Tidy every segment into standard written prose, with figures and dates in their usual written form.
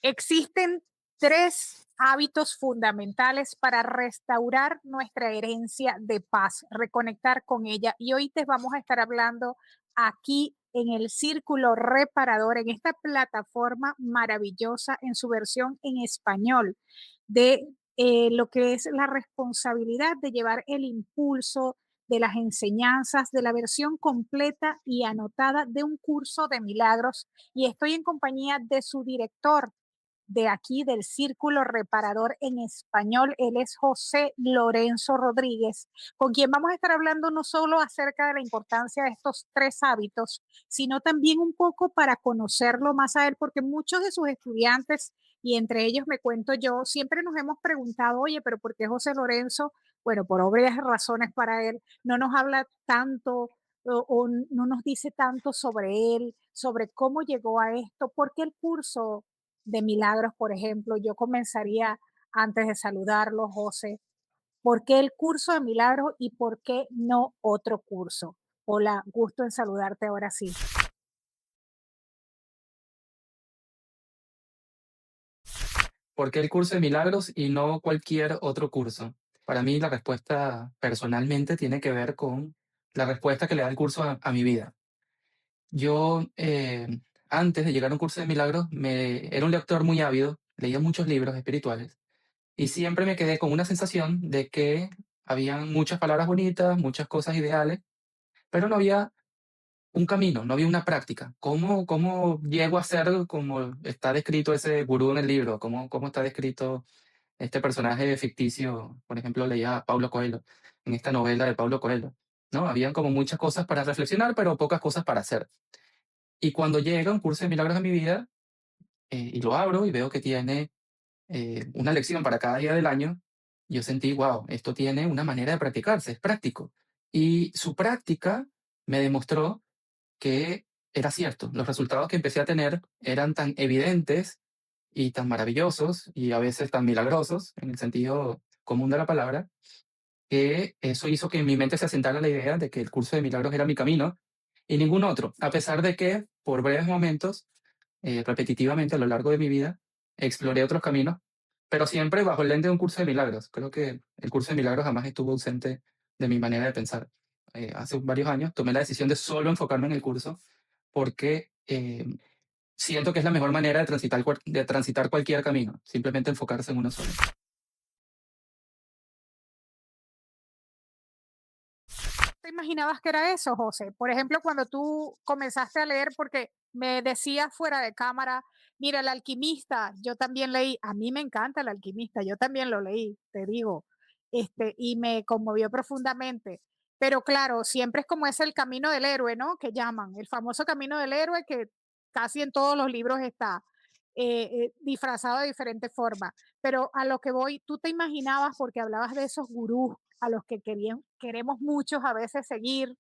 Existen tres hábitos fundamentales para restaurar nuestra herencia de paz, reconectar con ella. Y hoy te vamos a estar hablando aquí en el Círculo Reparador, en esta plataforma maravillosa en su versión en español, de lo que es la responsabilidad de llevar el impulso de las enseñanzas, de la versión completa y anotada de un curso de milagros. Y estoy en compañía de su director de aquí del Círculo Reparador en español. Él es José Lorenzo Rodríguez, con quien vamos a estar hablando no solo acerca de la importancia de estos tres hábitos, sino también un poco para conocerlo más a él, porque muchos de sus estudiantes, y entre ellos me cuento yo, siempre nos hemos preguntado, oye, pero ¿por qué José Lorenzo? Bueno, por obvias razones para él, no nos habla tanto o no nos dice tanto sobre él, sobre cómo llegó a esto, porque el curso de milagros, por ejemplo, yo comenzaría antes de saludarlo, José, ¿por qué el curso de milagros y por qué no otro curso? Hola, gusto en saludarte ahora sí. ¿Por qué el curso de milagros y no cualquier otro curso? Para mí la respuesta personalmente tiene que ver con la respuesta que le da el curso a mi vida. Yo, antes de llegar a un curso de milagros, era un lector muy ávido, leía muchos libros espirituales y siempre me quedé con una sensación de que habían muchas palabras bonitas, muchas cosas ideales, pero no había un camino, no había una práctica. ¿Cómo llego a ser como está descrito ese gurú en el libro? ¿Cómo está descrito este personaje ficticio? Por ejemplo, leía a Paulo Coelho, en esta novela de Paulo Coelho, ¿no? Habían como muchas cosas para reflexionar, pero pocas cosas para hacer. Y cuando llega un curso de milagros a mi vida, y lo abro y veo que tiene una lección para cada día del año, yo sentí, wow, esto tiene una manera de practicarse, es práctico. Y su práctica me demostró que era cierto. Los resultados que empecé a tener eran tan evidentes y tan maravillosos y a veces tan milagrosos en el sentido común de la palabra, que eso hizo que en mi mente se asentara la idea de que el curso de milagros era mi camino y ningún otro, a pesar de que por breves momentos, repetitivamente a lo largo de mi vida, exploré otros caminos, pero siempre bajo el lente de un curso de milagros. Creo que el curso de milagros jamás estuvo ausente de mi manera de pensar. Hace varios años tomé la decisión de solo enfocarme en el curso porque siento que es la mejor manera de de transitar cualquier camino, simplemente enfocarse en uno solo. ¿Te imaginabas que era eso, José? Por ejemplo, cuando tú comenzaste a leer, porque me decías fuera de cámara, mira, El Alquimista, yo también leí, a mí me encanta El Alquimista, yo también lo leí, te digo, y me conmovió profundamente. Pero claro, siempre es como es el camino del héroe, ¿no? Que llaman, el famoso camino del héroe que casi en todos los libros está disfrazado de diferentes formas. Pero a lo que voy, tú te imaginabas, porque hablabas de esos gurús a los que queremos muchos a veces seguir.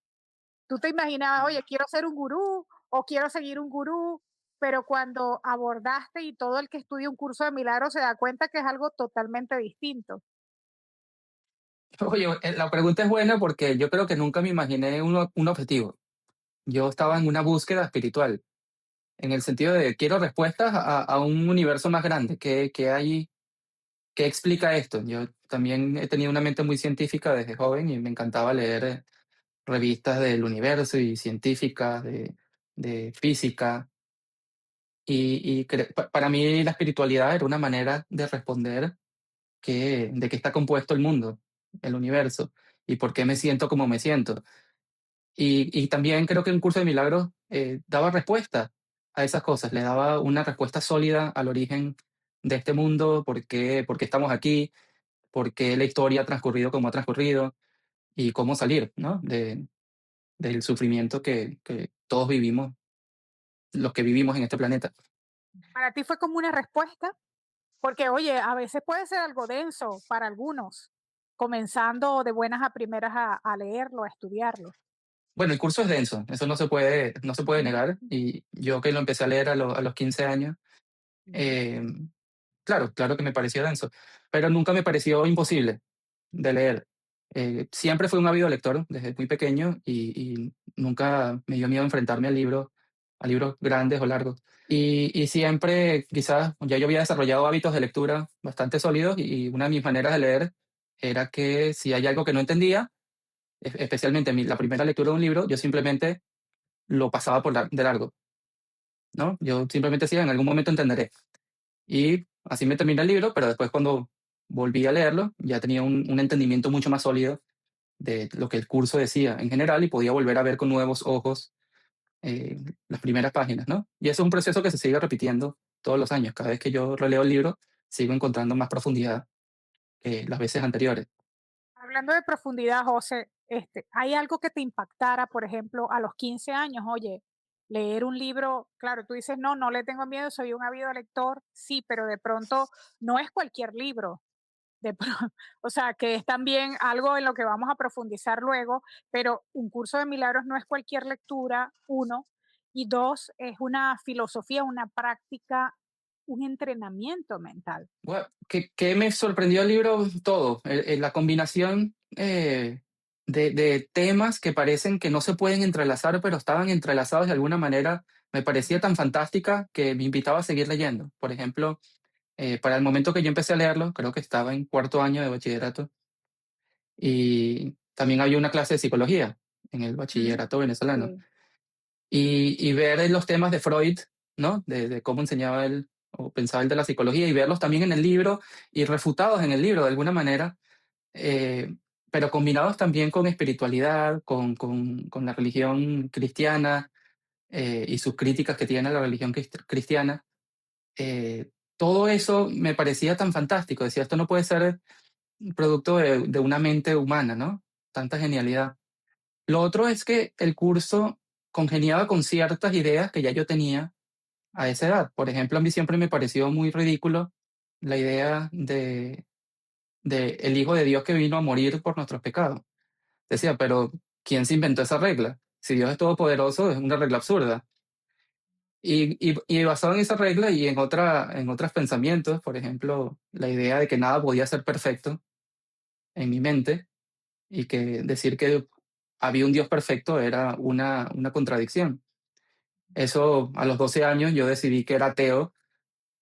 Tú te imaginabas, oye, quiero ser un gurú o quiero seguir un gurú, pero cuando abordaste y todo el que estudia un curso de milagros se da cuenta que es algo totalmente distinto. Oye, la pregunta es buena porque yo creo que nunca me imaginé un objetivo. Yo estaba en una búsqueda espiritual, en el sentido de quiero respuestas a un universo más grande. ¿Qué hay? ¿Qué explica esto? Yo también he tenido una mente muy científica desde joven y me encantaba leer revistas del universo y científicas de física. Para mí la espiritualidad era una manera de responder de qué está compuesto el mundo, el universo, y por qué me siento como me siento. Y también creo que un curso de milagros daba respuesta a esas cosas, le daba una respuesta sólida al origen de este mundo, por qué estamos aquí, por qué la historia ha transcurrido como ha transcurrido y cómo salir, ¿no? Del sufrimiento que todos vivimos, los que vivimos en este planeta. Para ti fue como una respuesta, porque oye, a veces puede ser algo denso para algunos, comenzando de buenas a primeras a leerlo, a estudiarlo. Bueno, el curso es denso, eso no se puede negar. Y yo que lo empecé a leer a los 15 años, eh, claro que me pareció denso, pero nunca me pareció imposible de leer. Siempre fui un ávido lector desde muy pequeño y nunca me dio miedo enfrentarme al libro a libros grandes o largos. Y siempre quizás ya yo había desarrollado hábitos de lectura bastante sólidos y una de mis maneras de leer era que si hay algo que no entendía, especialmente la primera lectura de un libro, yo simplemente lo pasaba de largo, ¿no? Yo simplemente decía, en algún momento entenderé. Y así me terminé el libro, pero después cuando volví a leerlo, ya tenía un entendimiento mucho más sólido de lo que el curso decía en general y podía volver a ver con nuevos ojos las primeras páginas, ¿no? Y eso es un proceso que se sigue repitiendo todos los años. Cada vez que yo releo el libro, sigo encontrando más profundidad que las veces anteriores. Hablando de profundidad, José, ¿hay algo que te impactara, por ejemplo, a los 15 años? Oye, leer un libro, claro, tú dices, no, no le tengo miedo, soy un ávido lector, sí, pero de pronto no es cualquier libro. O sea, que es también algo en lo que vamos a profundizar luego, pero un curso de milagros no es cualquier lectura, uno, y dos, es una filosofía, una práctica, un entrenamiento mental. Bueno, ¿qué me sorprendió el libro? Todo. La combinación de temas que parecen que no se pueden entrelazar, pero estaban entrelazados de alguna manera, me parecía tan fantástica que me invitaba a seguir leyendo. Por ejemplo, para el momento que yo empecé a leerlo, creo que estaba en cuarto año de bachillerato, y también había una clase de psicología en el Ujú. bachillerato venezolano. Sí. Y ver los temas de Freud, ¿no? De cómo enseñaba él o pensaba él de la psicología y verlos también en el libro y refutados en el libro de alguna manera, eh, pero combinados también con espiritualidad, con la religión cristiana y sus críticas que tiene la religión cristiana. eh, Todo eso me parecía tan fantástico. Decía, esto no puede ser producto de una mente humana, ¿no? Tanta genialidad. Lo otro es que el curso congeniaba con ciertas ideas que ya yo tenía a esa edad. Por ejemplo, a mí siempre me pareció muy ridículo la idea de el Hijo de Dios que vino a morir por nuestros pecados. Decía, pero ¿quién se inventó esa regla? Si Dios es todopoderoso, es una regla absurda. Y basado en esa regla y en otros pensamientos, por ejemplo, la idea de que nada podía ser perfecto en mi mente y que decir que había un Dios perfecto era una contradicción. Eso a los 12 años yo decidí que era ateo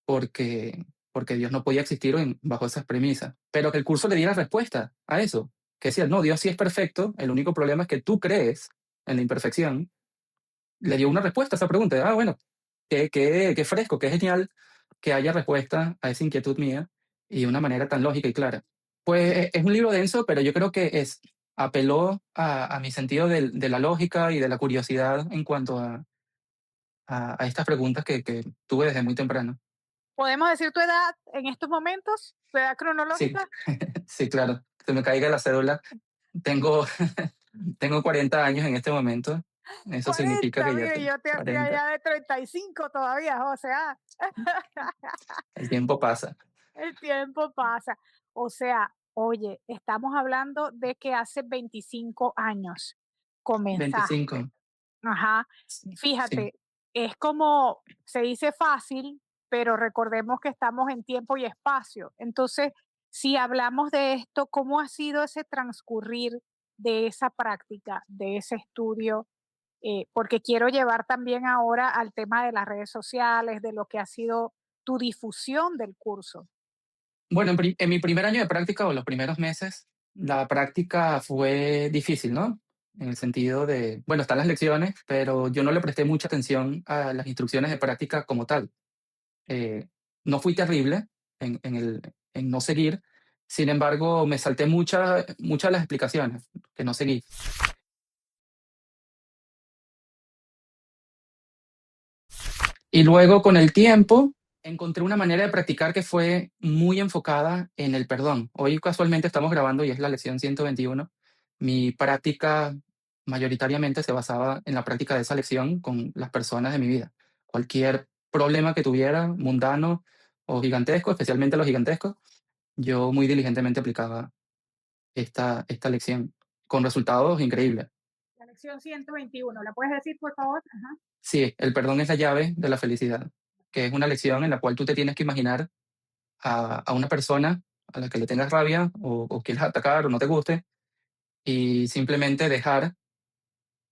porque, porque Dios no podía existir bajo esas premisas. Pero que el curso le diera respuesta a eso. Que decía, no, Dios sí es perfecto, el único problema es que tú crees en la imperfección. Le dio una respuesta a esa pregunta. Ah, bueno, qué fresco, qué genial que haya respuesta a esa inquietud mía y de una manera tan lógica y clara. Pues es un libro denso, pero yo creo que apeló a mi sentido de la lógica y de la curiosidad en cuanto a estas preguntas que tuve desde muy temprano. ¿Podemos decir tu edad en estos momentos? ¿Tu edad Sí, cronológica? sí, claro. Se me caiga la cédula. Tengo, tengo 40 años en este momento. Eso significa 40, que ya mire, tengo yo te hacía 40. ya de 35 todavía, o sea, El tiempo pasa. el tiempo pasa. O sea, oye, estamos hablando de que hace 25 años 25. comenzaste. Ajá. Sí, sí. Fíjate, es como se dice fácil, pero recordemos que estamos en tiempo y espacio. Entonces, si hablamos de esto, ¿cómo ha sido ese transcurrir de esa práctica, de ese estudio? Porque quiero llevar también ahora al tema de las redes sociales, de lo que ha sido tu difusión del curso. Bueno, en mi primer año de práctica o los primeros meses, la práctica fue difícil, ¿no? En el sentido de, bueno, están las lecciones, pero yo no le presté mucha atención a las instrucciones de práctica como tal. Eh, no fui terrible en no seguir, sin embargo, me salté muchas de las explicaciones que no seguí. Y luego, con el tiempo, encontré una manera de practicar que fue muy enfocada en el perdón. Hoy casualmente estamos grabando y es la lección 121. Mi práctica mayoritariamente se basaba en la práctica de esa lección con las personas de mi vida. Cualquier problema que tuviera, mundano o gigantesco, especialmente los gigantescos, yo muy diligentemente aplicaba esta lección con resultados increíbles. La lección 121, ¿la puedes decir, por favor? Ajá. Sí, el perdón es la llave de la felicidad, que es una lección en la cual tú te tienes que imaginar a una persona a la que le tengas rabia o quieras atacar o no te guste y simplemente dejar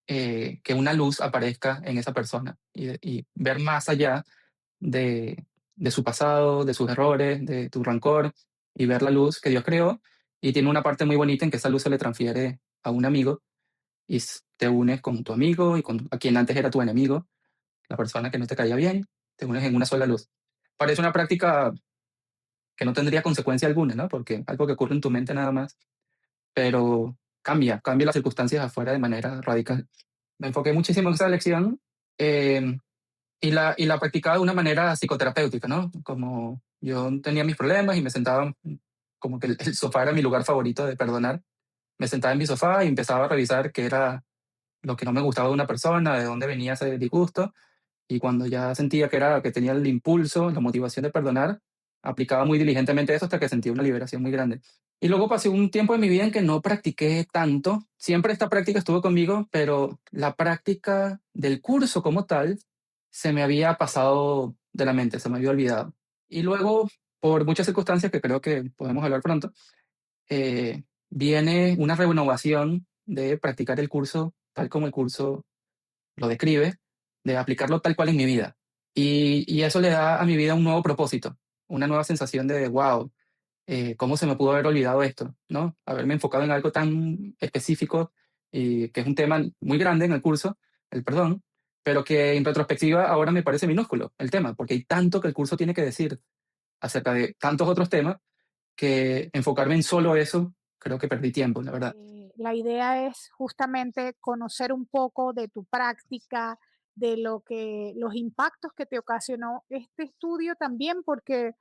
que una luz aparezca en esa persona y ver más allá de, de su pasado, de sus errores, de tu rencor y ver la luz que Dios creó. Y tiene una parte muy bonita en que esa luz se le transfiere a un amigo y te unes con tu amigo y con a quien antes era tu enemigo, la persona que no te caía bien, te unes en una sola luz. Parece una práctica que no tendría consecuencia alguna, ¿no? Porque algo que ocurre en tu mente nada más, pero cambia las circunstancias afuera de manera radical. Me enfoqué muchísimo en esa lección eh, y la practicaba de una manera psicoterapéutica, ¿no? Como yo tenía mis problemas y me sentaba, como que el sofá era mi lugar favorito de perdonar. Me sentaba en mi sofá y empezaba a revisar qué era lo que no me gustaba de una persona, de dónde venía ese disgusto, y cuando ya sentía que tenía el impulso, la motivación de perdonar, aplicaba muy diligentemente eso hasta que sentía una liberación muy grande. Y luego pasé un tiempo en mi vida en que no practiqué tanto. Siempre esta práctica estuvo conmigo, pero la práctica del curso como tal se me había pasado de la mente, se me había olvidado. Y luego, por muchas circunstancias que creo que podemos hablar pronto, viene una renovación de practicar el curso tal como el curso lo describe, de aplicarlo tal cual en mi vida. Y eso le da a mi vida un nuevo propósito, una nueva sensación de, wow, ¿cómo se me pudo haber olvidado esto? ¿No? Haberme enfocado en algo tan específico y que es un tema muy grande en el curso, el perdón, pero que en retrospectiva ahora me parece minúsculo el tema, porque hay tanto que el curso tiene que decir acerca de tantos otros temas que enfocarme en solo eso, creo que perdí tiempo, la verdad. La idea es justamente conocer un poco de tu práctica, de lo que los impactos que te ocasionó este estudio también, porque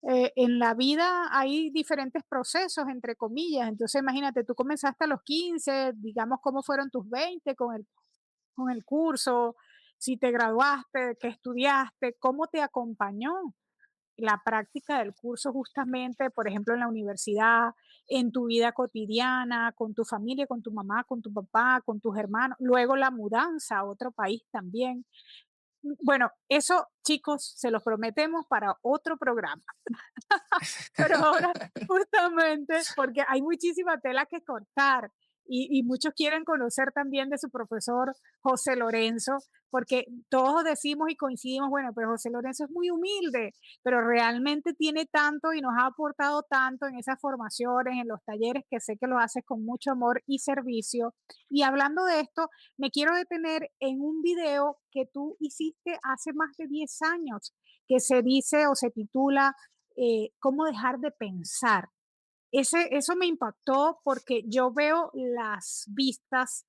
en la vida hay diferentes procesos, entre comillas. Entonces, imagínate, tú comenzaste a los 15, digamos, cómo fueron tus 20 con el curso, si te graduaste, qué estudiaste, cómo te acompañó la práctica del curso justamente, por ejemplo, en la universidad, en tu vida cotidiana, con tu familia, con tu mamá, con tu papá, con tus hermanos, luego la mudanza a otro país también. Bueno, eso, chicos, se los prometemos para otro programa. Pero ahora, justamente, porque hay muchísima tela que cortar y muchos quieren conocer también de su profesor José Lorenzo, porque todos decimos y coincidimos, bueno, pero José Lorenzo es muy humilde, pero realmente tiene tanto y nos ha aportado tanto en esas formaciones, en los talleres, que sé que lo haces con mucho amor y servicio. Y hablando de esto, me quiero detener en un video que tú hiciste hace más de 10 años, que se dice o se titula cómo dejar de pensar. Eso me impactó porque yo veo las vistas,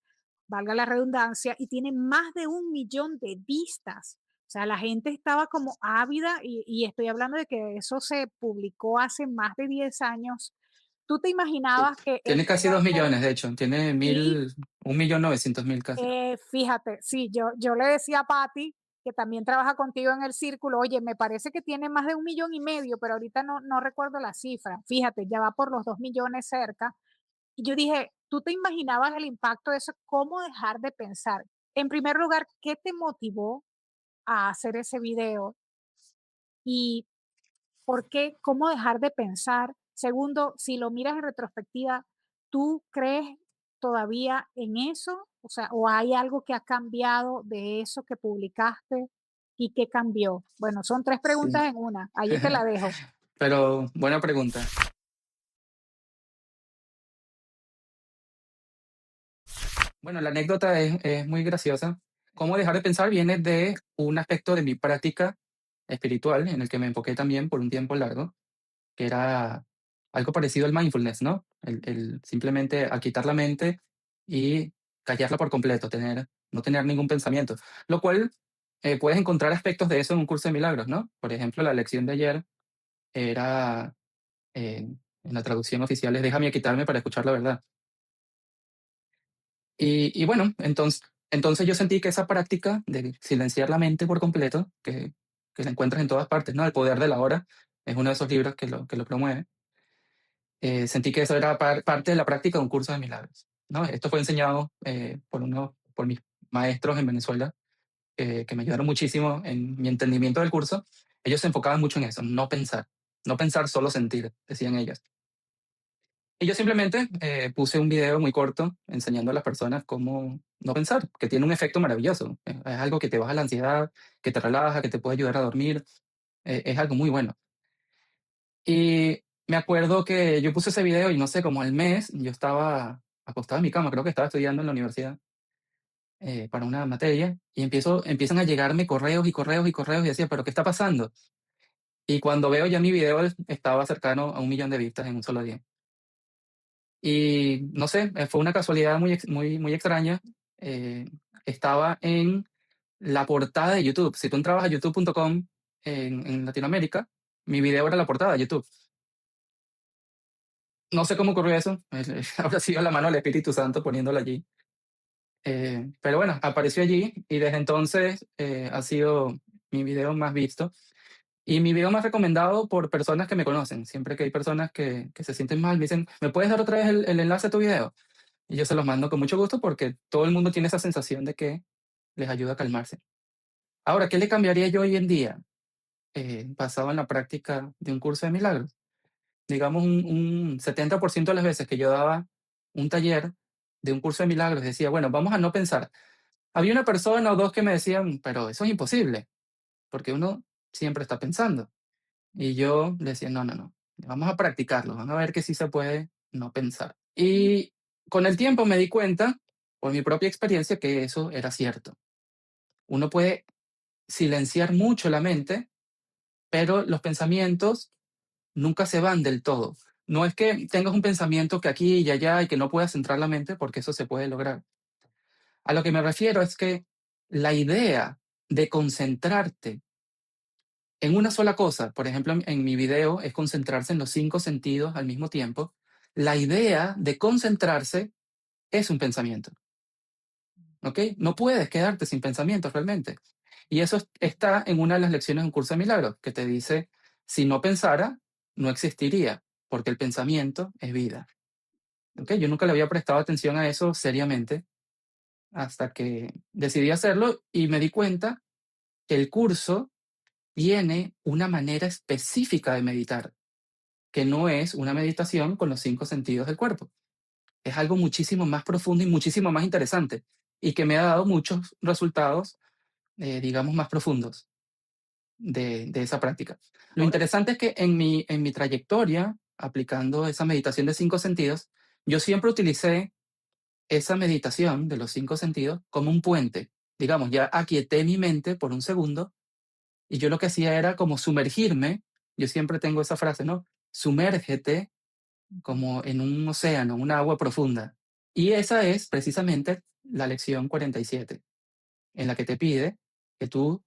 valga la redundancia, y tiene más de 1 millón de vistas. O sea, la gente estaba como ávida y estoy hablando de que eso se publicó hace más de 10 años. ¿Tú te Sí. imaginabas que Tiene esto casi iba a 2 ser? millones, de hecho, tiene Sí, 1.900.000 casi. fíjate, sí, yo le decía a Patti, que también trabaja contigo en el círculo, oye, me parece que tiene más de 1,5 millones, pero ahorita no recuerdo la cifra. Fíjate, ya va por los 2 millones cerca. Y yo dije, ¿tú te imaginabas el impacto de eso? ¿Cómo dejar de pensar? En primer lugar, ¿qué te motivó a hacer ese video? Y ¿por qué? ¿Cómo dejar de pensar? Segundo, si lo miras en retrospectiva, ¿tú crees todavía en eso? O sea, ¿o hay algo que ha cambiado de eso que publicaste y qué cambió? Bueno, son 3 Sí. preguntas en una. Allí te la dejo. Pero buena pregunta. Bueno, la anécdota es muy graciosa. Cómo dejar de pensar viene de un aspecto de mi práctica espiritual en el que me enfoqué también por un tiempo largo, que era algo parecido al mindfulness, ¿no? El simplemente aquietar la mente y callarla por completo, no tener ningún pensamiento. Lo cual puedes encontrar aspectos de eso en un curso de milagros, ¿no? Por ejemplo, la lección de ayer era, en la traducción oficial es déjame quitarme para escuchar la verdad. Y bueno, entonces yo sentí que esa práctica de silenciar la mente por completo, que la encuentras en todas partes, ¿no? El poder de la hora es uno de esos libros que lo promueve. Sentí que eso era parte de la práctica de un curso de milagros, ¿no? Esto fue enseñado por mis maestros en Venezuela, que me ayudaron muchísimo en mi entendimiento del curso. Ellos se enfocaban mucho en eso, no pensar, solo sentir, decían ellos. Y yo simplemente puse un video muy corto enseñando a las personas cómo no pensar, que tiene un efecto maravilloso. Es algo que te baja la ansiedad, que te relaja, que te puede ayudar a dormir. Es algo muy bueno. Y me acuerdo que yo puse ese video y no sé, como al mes yo estaba acostado en mi cama, creo que estaba estudiando en la universidad para una materia y empiezan a llegarme correos y correos y correos y decía, pero ¿qué está pasando? Y cuando veo ya mi video estaba cercano a 1 millón de vistas en un solo día. Y no sé, fue una casualidad muy extraña. eh, Estaba en la portada de YouTube. Si tú entrabas a youtube.com en Latinoamérica, mi video era la portada de YouTube. No sé cómo ocurrió eso, habrá sido la mano del Espíritu Santo poniéndolo allí. Pero bueno, apareció allí y desde entonces ha sido mi video más visto y mi video más recomendado por personas que me conocen. Siempre que hay personas que se sienten mal, me dicen, ¿me puedes dar otra vez el enlace a tu video? Y yo se los mando con mucho gusto porque todo el mundo tiene esa sensación de que les ayuda a calmarse. Ahora, ¿qué le cambiaría yo hoy en día basado en la práctica de un curso de milagros? Digamos, un 70% de las veces que yo daba un taller de un curso de milagros, decía, bueno, vamos a no pensar. Había una persona o dos que me decían, pero eso es imposible, porque uno siempre está pensando. Y yo le decía, no, no, no, vamos a practicarlo, vamos a ver que sí se puede no pensar. Y con el tiempo me di cuenta, por mi propia experiencia, que eso era cierto. Uno puede silenciar mucho la mente, pero los pensamientos nunca se van del todo. No es que tengas un pensamiento que aquí y allá y que no puedas centrar la mente, porque eso se puede lograr. A lo que me refiero es que la idea de concentrarte en una sola cosa, por ejemplo, en mi video es concentrarse en los 5 sentidos al mismo tiempo. La idea de concentrarse es un pensamiento, ¿ok? No puedes quedarte sin pensamientos realmente. Y eso está en una de las lecciones de un curso de milagros, que te dice, si no pensara, no existiría, porque el pensamiento es vida. ¿Ok? Yo nunca le había prestado atención a eso seriamente hasta que decidí hacerlo y me di cuenta que el curso tiene una manera específica de meditar, que no es una meditación con los 5 sentidos del cuerpo. Es algo muchísimo más profundo y muchísimo más interesante y que me ha dado muchos resultados, digamos, más profundos de esa práctica. Lo interesante es que en mi trayectoria, aplicando esa meditación de 5 sentidos, yo siempre utilicé esa meditación de los 5 sentidos como un puente. Digamos, ya aquieté mi mente por un segundo y yo lo que hacía era como sumergirme. Yo siempre tengo esa frase, ¿no? Sumérgete como en un océano, un agua profunda. Y esa es precisamente la lección 47, en la que te pide que tú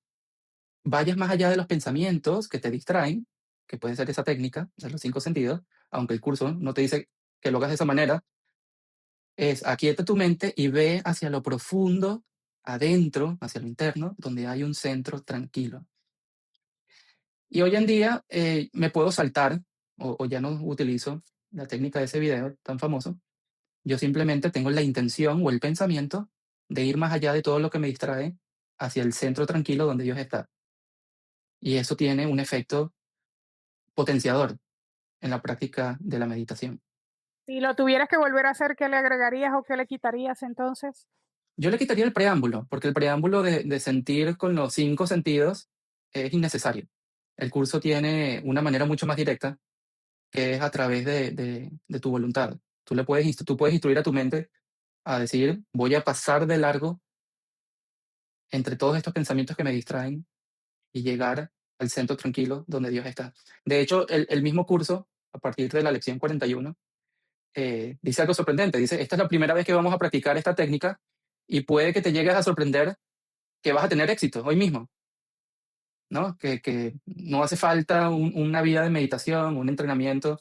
vayas más allá de los pensamientos que te distraen, que puede ser esa técnica de los 5 sentidos, aunque el curso no te dice que lo hagas de esa manera, es aquieta tu mente y ve hacia lo profundo, adentro, hacia lo interno, donde hay un centro tranquilo. Y hoy en día me puedo saltar, o ya no utilizo la técnica de ese video tan famoso. Yo simplemente tengo la intención o el pensamiento de ir más allá de todo lo que me distrae hacia el centro tranquilo donde Dios está. Y eso tiene un efecto potenciador en la práctica de la meditación. Si lo tuvieras que volver a hacer, ¿qué le agregarías o qué le quitarías entonces? Yo le quitaría el preámbulo, porque el preámbulo de sentir con los 5 sentidos es innecesario. El curso tiene una manera mucho más directa, que es a través de tu voluntad. Tú puedes instruir a tu mente a decir, voy a pasar de largo entre todos estos pensamientos que me distraen y llegar al centro tranquilo donde Dios está. De hecho, el mismo curso, a partir de la lección 41, dice algo sorprendente. Dice, esta es la primera vez que vamos a practicar esta técnica y puede que te llegues a sorprender que vas a tener éxito hoy mismo, ¿no? Que no hace falta una vida de meditación, un entrenamiento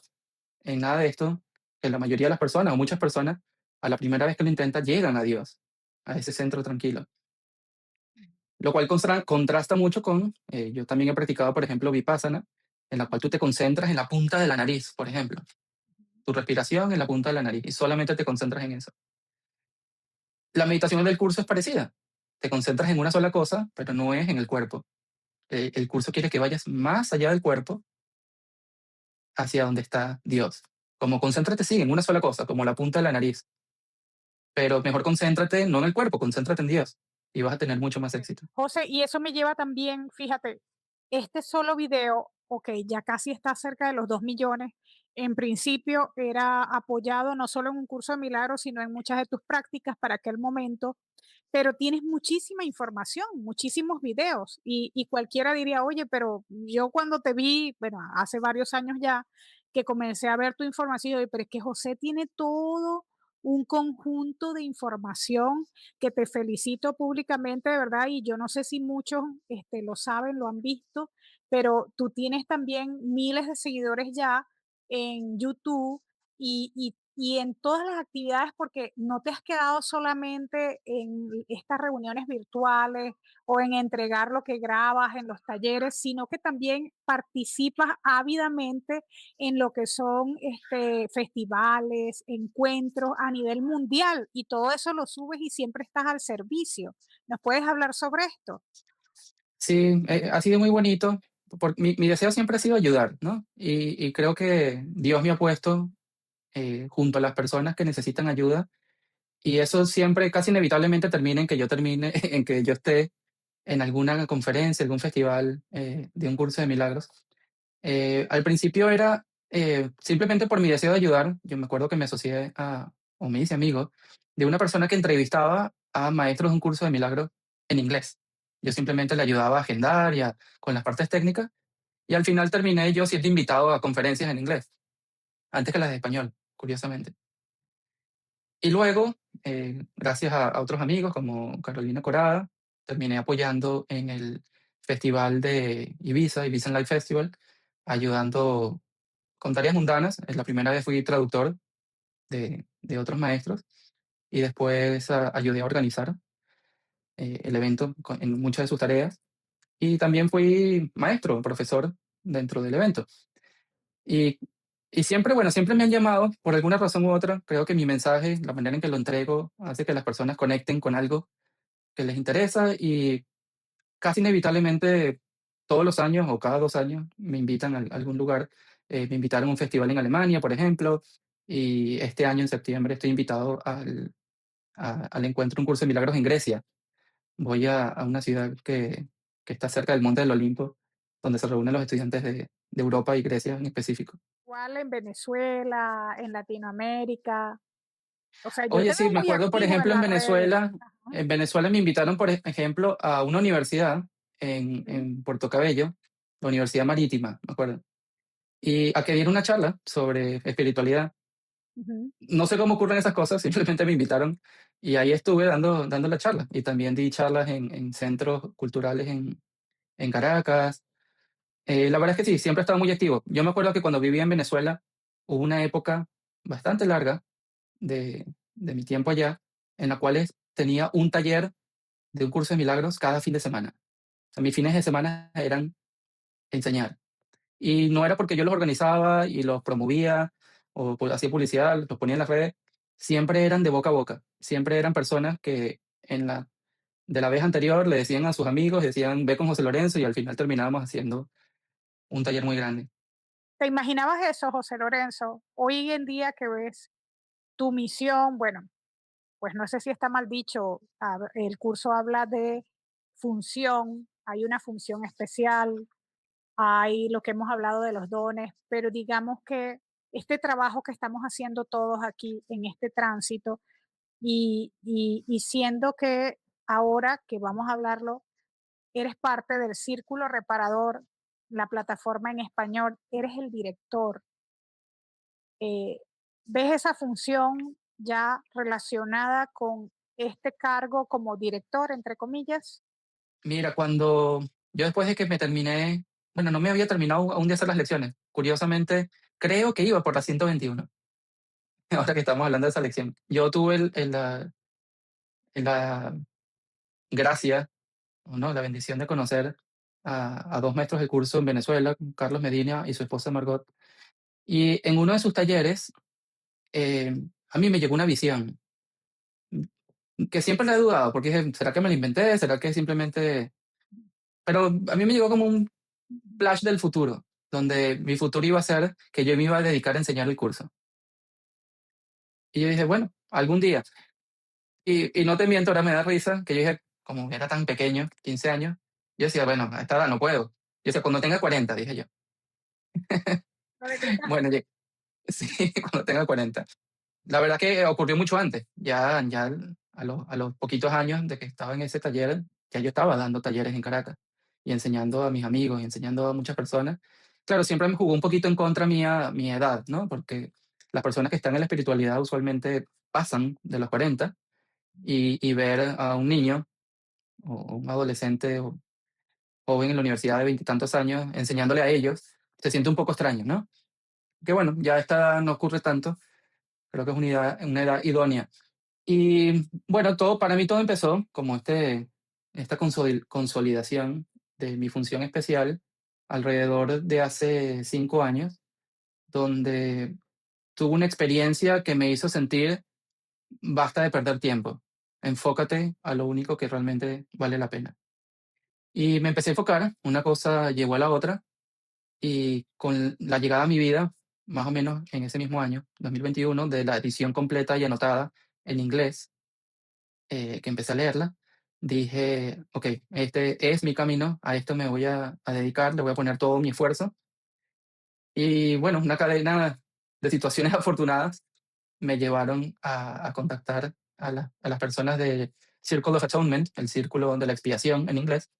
en nada de esto, que la mayoría de las personas o muchas personas, a la primera vez que lo intentan, llegan a Dios, a ese centro tranquilo. Lo cual contrasta mucho con, yo también he practicado, por ejemplo, Vipassana, en la cual tú te concentras en la punta de la nariz, por ejemplo, tu respiración en la punta de la nariz y solamente te concentras en eso. La meditación del curso es parecida. Te concentras en una sola cosa, pero no es en el cuerpo. El curso quiere que vayas más allá del cuerpo hacia donde está Dios. Como concéntrate, sí, en una sola cosa, como la punta de la nariz, pero mejor concéntrate no en el cuerpo, concéntrate en Dios y vas a tener mucho más éxito. José, y eso me lleva también, fíjate, este solo video, ok, ya casi está cerca de los 2 millones. En principio era apoyado no solo en un curso de milagros, sino en muchas de tus prácticas para aquel momento, pero tienes muchísima información, muchísimos videos y cualquiera diría, oye, pero yo cuando te vi, bueno, hace varios años ya que comencé a ver tu información, pero es que José tiene todo un conjunto de información que te felicito públicamente, de verdad, y yo no sé si muchos lo saben, lo han visto, pero tú tienes también miles de seguidores ya en YouTube y en todas las actividades, porque no te has quedado solamente en estas reuniones virtuales o en entregar lo que grabas en los talleres, sino que también participas ávidamente en lo que son festivales, encuentros a nivel mundial y todo eso lo subes y siempre estás al servicio. ¿Nos puedes hablar sobre esto? Sí, ha sido muy bonito. Mi deseo siempre ha sido ayudar, ¿no? Y creo que Dios me ha puesto junto a las personas que necesitan ayuda y eso siempre, casi inevitablemente termina en que yo termine, en que yo esté en alguna conferencia, algún festival de un curso de milagros. Al principio era simplemente por mi deseo de ayudar. Yo me acuerdo que me asocié o me hice amigo de una persona que entrevistaba a maestros de un curso de milagros en inglés. Yo simplemente le ayudaba a agendar con las partes técnicas y al final terminé yo siendo invitado a conferencias en inglés, antes que las de español, curiosamente. Y luego, gracias a otros amigos como Carolina Corada, terminé apoyando en el festival de Ibiza, Ibiza Live Festival, ayudando con tareas mundanas. La primera vez fui traductor de otros maestros y después ayudé a organizar el evento en muchas de sus tareas. Y también fui maestro, profesor dentro del evento. Y, y siempre, bueno, siempre me han llamado por alguna razón u otra. Creo que mi mensaje, la manera en que lo entrego, hace que las personas conecten con algo que les interesa y casi inevitablemente todos los años o cada 2 años me invitan a algún lugar. Me invitaron a un festival en Alemania, por ejemplo, y este año en septiembre estoy invitado al encuentro Un Curso de Milagros en Grecia. Voy a una ciudad que está cerca del Monte del Olimpo, donde se reúnen los estudiantes de Europa y Grecia en específico. Igual en Venezuela, en Latinoamérica. O sea, yo Oye, te veo sí, me muy acuerdo, por activo en ejemplo, las redes. Ajá. En Venezuela me invitaron, por ejemplo, a una universidad Ujú, en Puerto Cabello, la Universidad Marítima, me acuerdo, y a que diera una charla sobre espiritualidad. ujú. No sé cómo ocurren esas cosas, simplemente me invitaron y ahí estuve dando la charla. Y también di charlas en centros culturales en Caracas. La verdad es que sí, siempre he estado muy activo. Yo me acuerdo que cuando vivía en Venezuela hubo una época bastante larga de mi tiempo allá, en la cual tenía un taller de un curso de milagros cada fin de semana. O sea, mis fines de semana eran enseñar. Y no era porque yo los organizaba y los promovía o hacía publicidad, los ponía en las redes, siempre eran de boca a boca. Siempre eran personas que de la vez anterior le decían a sus amigos, decían, ve con José Lorenzo y al final terminábamos haciendo un taller muy grande. ¿Te imaginabas eso, José Lorenzo? Hoy en día que ves tu misión, bueno, pues no sé si está mal dicho, el curso habla de función, hay una función especial, hay lo que hemos hablado de los dones, pero digamos que este trabajo que estamos haciendo todos aquí en este tránsito y siendo que ahora que vamos a hablarlo, eres parte del Círculo Reparador, la plataforma en español, eres el director. eh, ¿Ves esa función ya relacionada con este cargo como director, entre comillas? Mira, yo después de que me terminé, bueno, no me había terminado aún de hacer las lecciones. Curiosamente, creo que iba por la 121, ahora que estamos hablando de esa lección. Yo tuve la gracia, o no, la bendición de conocer a dos maestros de curso en Venezuela, Carlos Medina y su esposa Margot. Y en uno de sus talleres, eh, a mí me llegó una visión que siempre la he dudado, porque dije, ¿será que me la inventé? ¿Será que simplemente...? Pero a mí me llegó como un flash del futuro, donde mi futuro iba a ser que yo me iba a dedicar a enseñar el curso. Y yo dije, bueno, algún día. Y no te miento, ahora me da risa que yo dije, como era tan pequeño, 15 años, yo decía, bueno, a esta edad no puedo. Yo decía, cuando tenga 40 dije yo. Lo decretaste. Bueno, sí, cuando tenga 40. La verdad que ocurrió mucho antes. Ya a los poquitos años de que estaba en ese taller, ya yo estaba dando talleres en Caracas y enseñando a mis amigos y enseñando a muchas personas. Claro, siempre me jugó un poquito en contra mía mi edad, ¿no? Porque las personas que están en la espiritualidad usualmente pasan de los 40 y ver a un niño o un adolescente o joven en la universidad de veintitantos años enseñándole a ellos, se siente un poco extraño, ¿no? Que bueno, ya esta edad no ocurre tanto, creo que es una edad idónea. Y bueno, para mí todo empezó como esta consolidación de mi función especial alrededor de hace 5 años, donde tuve una experiencia que me hizo sentir, basta de perder tiempo, enfócate a lo único que realmente vale la pena. Y me empecé a enfocar, una cosa llegó a la otra, y con la llegada a mi vida, más o menos en ese mismo año, 2021, de la edición completa y anotada en inglés, que empecé a leerla, dije, ok, este es mi camino, a esto me voy a dedicar, le voy a poner todo mi esfuerzo. Y bueno, una cadena de situaciones afortunadas me llevaron a contactar a las personas de Circle of Atonement, el círculo de la expiación en inglés,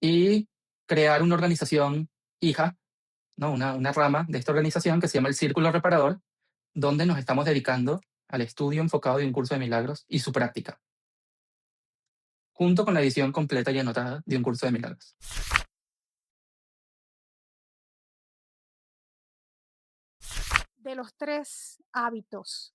y crear una organización hija, ¿no? Una rama de esta organización que se llama el Círculo Reparador, donde nos estamos dedicando al estudio enfocado de un curso de milagros y su práctica, junto con la edición completa y anotada de un curso de milagros. De los tres hábitos.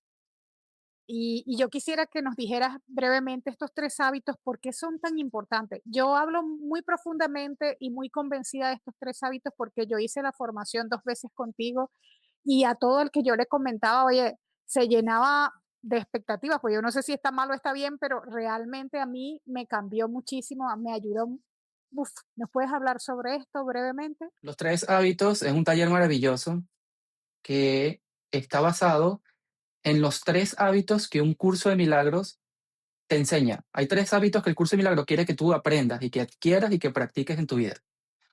Y yo quisiera que nos dijeras brevemente estos tres hábitos, ¿por qué son tan importantes? Yo hablo muy profundamente y muy convencida de estos tres hábitos porque yo hice la formación 2 veces contigo y a todo el que yo le comentaba, oye, se llenaba de expectativas, pues yo no sé si está mal o está bien, pero realmente a mí me cambió muchísimo, me ayudó. Uf, ¿nos puedes hablar sobre esto brevemente? Los tres hábitos es un taller maravilloso que está basado en los tres hábitos que un curso de milagros te enseña. Hay tres hábitos que el curso de milagros quiere que tú aprendas y que adquieras y que practiques en tu vida.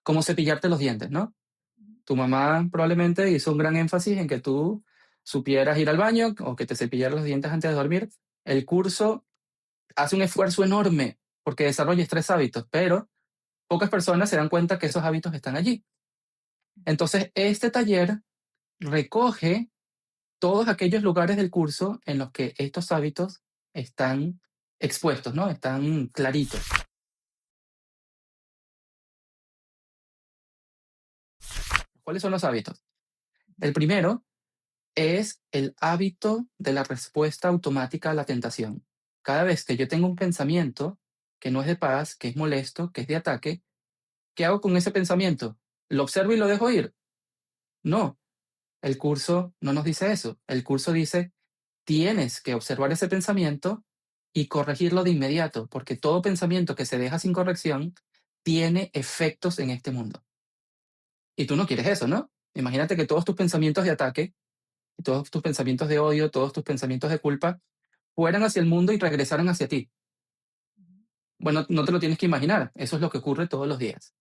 Como cepillarte los dientes, ¿no? Tu mamá probablemente hizo un gran énfasis en que tú supieras ir al baño o que te cepillaras los dientes antes de dormir. El curso hace un esfuerzo enorme porque desarrolles tres hábitos, pero pocas personas se dan cuenta que esos hábitos están allí. Entonces, este taller recoge todos aquellos lugares del curso en los que estos hábitos están expuestos, ¿no? Están claritos. ¿Cuáles son los hábitos? El primero es el hábito de la respuesta automática a la tentación. Cada vez que yo tengo un pensamiento que no es de paz, que es molesto, que es de ataque, ¿qué hago con ese pensamiento? ¿Lo observo y lo dejo ir? No, el curso no nos dice eso. El curso dice, tienes que observar ese pensamiento y corregirlo de inmediato, porque todo pensamiento que se deja sin corrección tiene efectos en este mundo. Y tú no quieres eso, ¿no? Imagínate que todos tus pensamientos de ataque, todos tus pensamientos de odio, todos tus pensamientos de culpa fueran hacia el mundo y regresaran hacia ti. Bueno, no te lo tienes que imaginar, eso es lo que ocurre todos los días.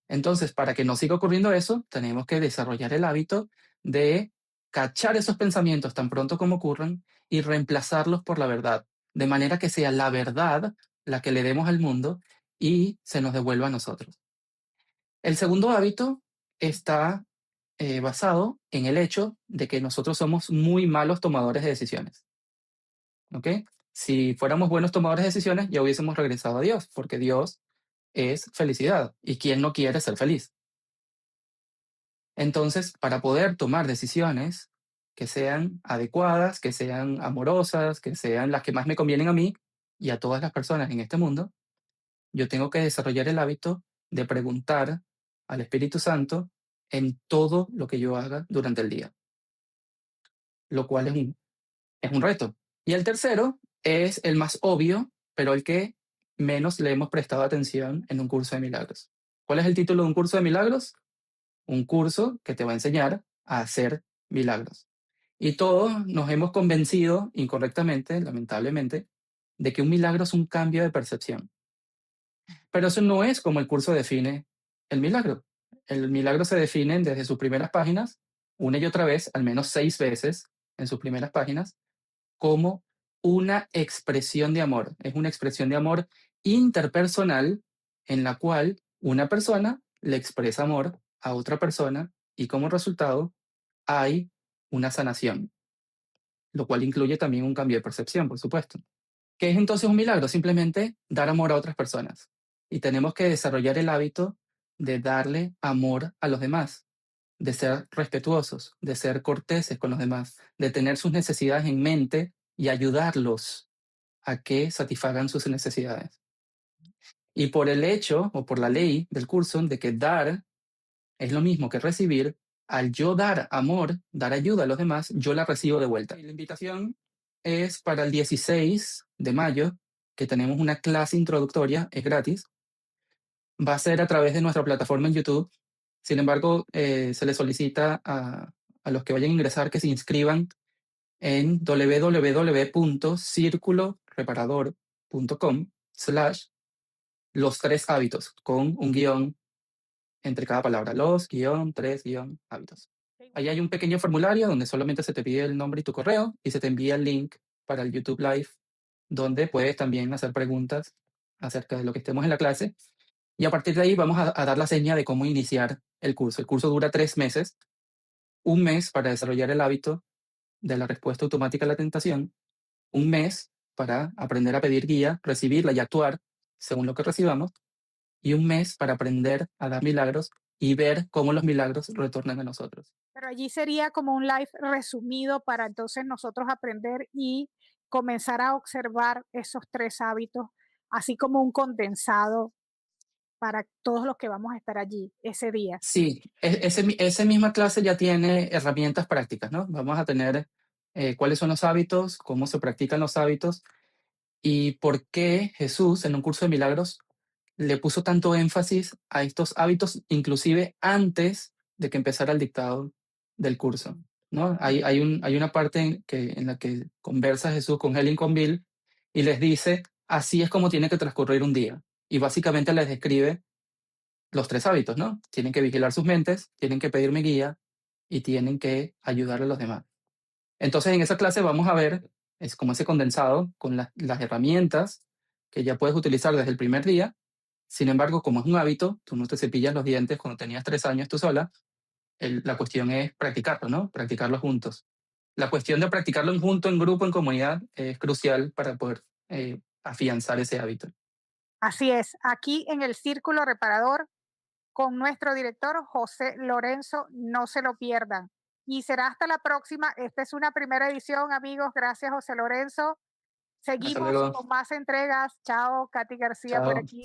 Entonces, para que no siga ocurriendo eso, tenemos que desarrollar el hábito de cachar esos pensamientos tan pronto como ocurran y reemplazarlos por la verdad, de manera que sea la verdad la que le demos al mundo y se nos devuelva a nosotros. El segundo hábito está basado en el hecho de que nosotros somos muy malos tomadores de decisiones. ¿Ok? Si fuéramos buenos tomadores de decisiones, ya hubiésemos regresado a Dios, porque Dios es felicidad. ¿Y quién no quiere ser feliz? Entonces, para poder tomar decisiones que sean adecuadas, que sean amorosas, que sean las que más me convienen a mí y a todas las personas en este mundo, yo tengo que desarrollar el hábito de preguntar al Espíritu Santo en todo lo que yo haga durante el día, lo cual es un reto. Y el tercero es el más obvio, pero el que menos le hemos prestado atención en un curso de milagros. ¿Cuál es el título de un curso de milagros? Un curso que te va a enseñar a hacer milagros. Y todos nos hemos convencido, incorrectamente, lamentablemente, de que un milagro es un cambio de percepción. Pero eso no es como el curso define el milagro. El milagro se define desde sus primeras páginas, una y otra vez, al menos 6 veces en sus primeras páginas, como una expresión de amor. Es una expresión de amor interpersonal en la cual una persona le expresa amor a otra persona y como resultado hay una sanación, lo cual incluye también un cambio de percepción, por supuesto. ¿Qué es entonces un milagro? Simplemente dar amor a otras personas. Y tenemos que desarrollar el hábito de darle amor a los demás, de ser respetuosos, de ser corteses con los demás, de tener sus necesidades en mente y ayudarlos a que satisfagan sus necesidades. Y por el hecho o por la ley del curso de que dar es lo mismo que recibir, al yo dar amor, dar ayuda a los demás, yo la recibo de vuelta. Y la invitación es para el 16 de mayo, que tenemos una clase introductoria, es gratis. Va a ser a través de nuestra plataforma en YouTube. Sin embargo, se les solicita a los que vayan a ingresar que se inscriban en www.circuloreparador.com/los tres hábitos, con un guión entre cada palabra, los, guión, tres, guión, hábitos. Ahí hay un pequeño formulario donde solamente se te pide el nombre y tu correo y se te envía el link para el YouTube Live, donde puedes también hacer preguntas acerca de lo que estemos en la clase. Y a partir de ahí vamos a dar la seña de cómo iniciar el curso. El curso dura 3 meses, un mes para desarrollar el hábito de la respuesta automática a la tentación, un mes para aprender a pedir guía, recibirla y actuar según lo que recibamos, y un mes para aprender a dar milagros y ver cómo los milagros retornan a nosotros. Pero allí sería como un live resumido para entonces nosotros aprender y comenzar a observar esos 3 hábitos, así como un condensado para todos los que vamos a estar allí ese día. Sí, esa misma clase ya tiene herramientas prácticas, ¿no? Vamos a tener cuáles son los hábitos, cómo se practican los hábitos y por qué Jesús en un curso de milagros le puso tanto énfasis a estos hábitos, inclusive antes de que empezara el dictado del curso, ¿no? Hay una parte en la que conversa Jesús con Helen y con Bill y les dice, así es como tiene que transcurrir un día. Y básicamente les describe los 3 hábitos, ¿no? Tienen que vigilar sus mentes, tienen que pedirme guía y tienen que ayudar a los demás. Entonces, en esa clase vamos a ver, es como ese condensado con las herramientas que ya puedes utilizar desde el primer día. Sin embargo, como es un hábito, tú no te cepillas los dientes cuando tenías 3 años tú sola. La cuestión es practicarlo, ¿no? Practicarlo juntos. La cuestión de practicarlo en junto, en grupo, en comunidad, es crucial para poder afianzar ese hábito. Así es, aquí en el Círculo Reparador con nuestro director José Lorenzo, no se lo pierdan. Y será hasta la próxima. Esta es una primera edición, amigos. Gracias, José Lorenzo. Hasta Seguimos luego. con más entregas. Chao, Katy García por Chao. aquí.